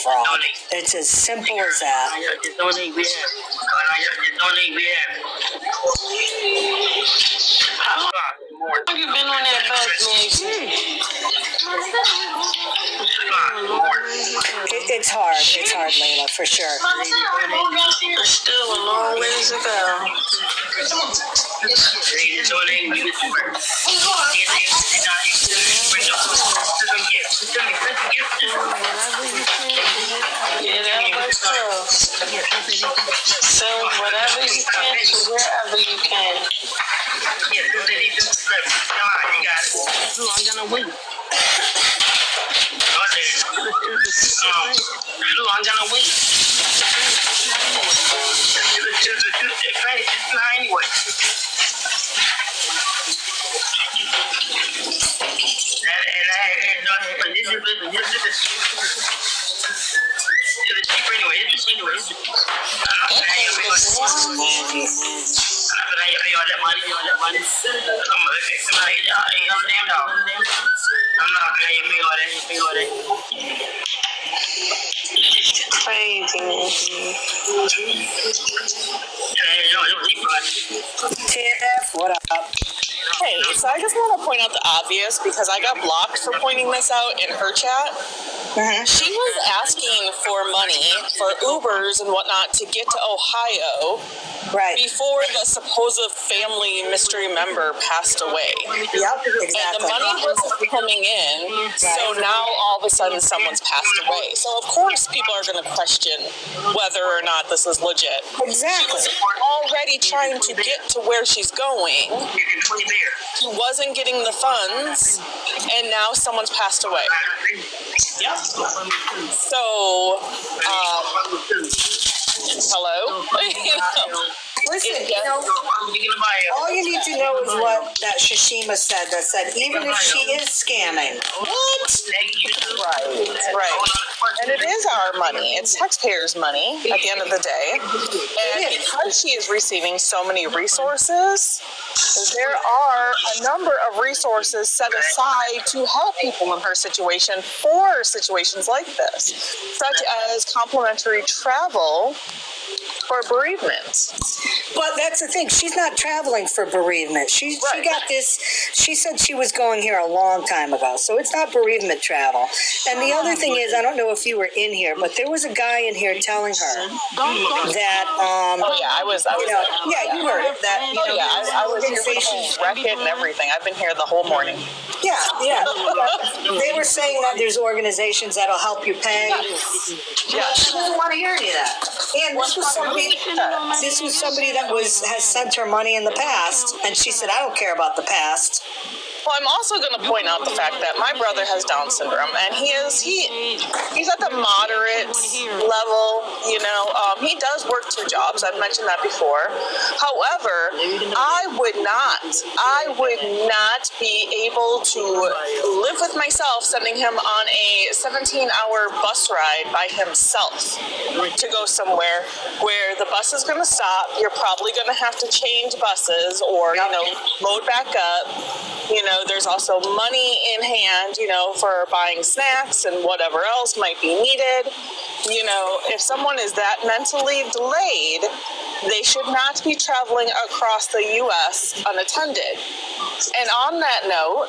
fraud. It's as simple as that. How long you been on that bus, Nancy? It's hard. It's hard, Layla, for sure. There's still a long ways to go. Yeah, that was true. So whatever you can to wherever you can. I'm gonna win. I'm gonna win. Anyway. Tiff, what up? Hey, so I just want to point out the obvious because I got blocked for pointing this out in her chat. Mm-hmm. She was asking for money for Ubers and whatnot to get to Ohio before the supposed family mystery member passed away. Yep, exactly. And the money wasn't coming in, so now all of a sudden someone's passed away. So of course people are going to question whether or not this is legit. Exactly. She was already trying to get to where she's going. She wasn't getting the funds, and now someone's passed away. Yep. So, hello? Listen, all you need to know is what that Shishima said, that said, even if she is scamming. What? Right. And it is our money. It's taxpayers' money at the end of the day. And because she is receiving so many resources, there are a number of resources set aside to help people in her situation for situations like this, such as complimentary travel for bereavement. But that's the thing. She's not traveling for bereavement. She got this. She said she was going here a long time ago, so it's not bereavement travel. And the other thing is, I don't know if you were in here, but there was a guy in here telling her that. I was. You heard it. That. I was here for the whole record and everything. I've been here the whole morning. Yeah. They were saying that there's organizations that'll help you pay. Yeah. She doesn't want to hear any of that. And this was somebody that has sent her money in the past, and she said, I don't care about the past. Well, I'm also going to point out the fact that my brother has Down syndrome, and he's at the moderate level. He does work 2 jobs. I've mentioned that before. However, I would not be able to live with myself sending him on a 17-hour bus ride by himself to go somewhere where the bus is going to stop. You're probably going to have to change buses or load back up. There's also money in hand, for buying snacks and whatever else might be needed. If someone is that mentally delayed, they should not be traveling across the U.S. unattended. And on that note,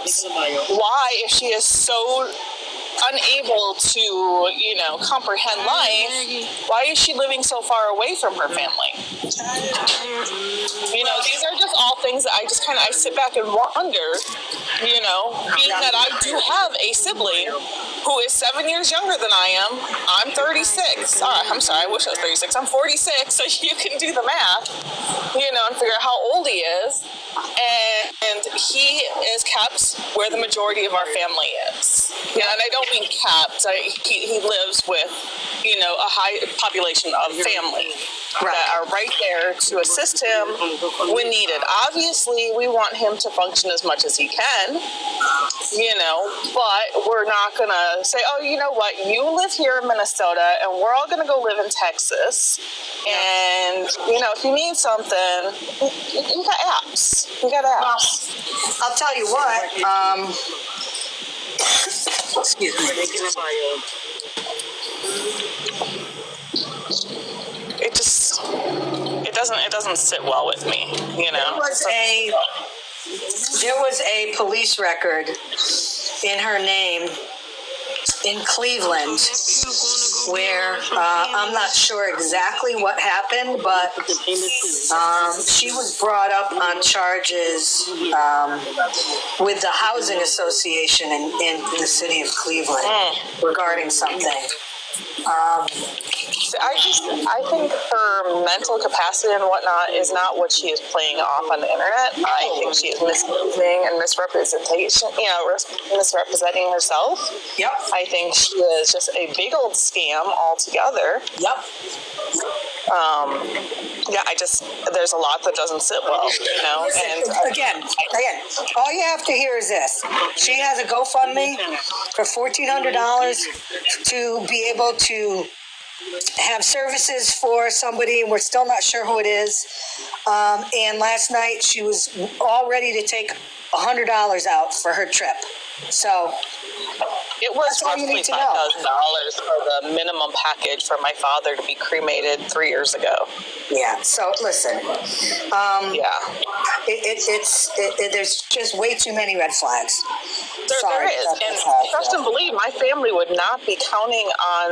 why, if she is so unable to, comprehend life, why is she living so far away from her family? These are just all things that I just I sit back and wonder, being that I do have a sibling who is 7 years younger than I am. I'm 36. I'm sorry, I wish I was 36. I'm 46, so you can do the math, and figure out how old he is. And he is kept where the majority of our family is. And I don't mean kept. He lives with, a high population of family that are right there to assist him when needed. Obviously, we want him to function as much as he can, but we're not going to say, oh, you know what, you live here in Minnesota and we're all going to go live in Texas. And, if you need something, you got apps. You got apps. Well, I'll tell you what, excuse me. it doesn't sit well with me, you know. There was a police record in her name in Cleveland where I'm not sure exactly what happened, but she was brought up on charges with the housing association in the city of Cleveland regarding something. I think her mental capacity and whatnot is not what she is playing off on the internet. I think she is misleading and misrepresenting herself. Yep. I think she is just a big old scam altogether. Yep. There's a lot that doesn't sit well, you know. And again, all you have to hear is this: she has a GoFundMe for $1,400 to be able to have services for somebody, and we're still not sure who it is. And last night she was all ready to take $100 out for her trip. So it was roughly $5,000 for the minimum package for my father to be cremated 3 years ago. Yeah. So listen. There's just way too many red flags. There is, and trust and believe, my family would not be counting on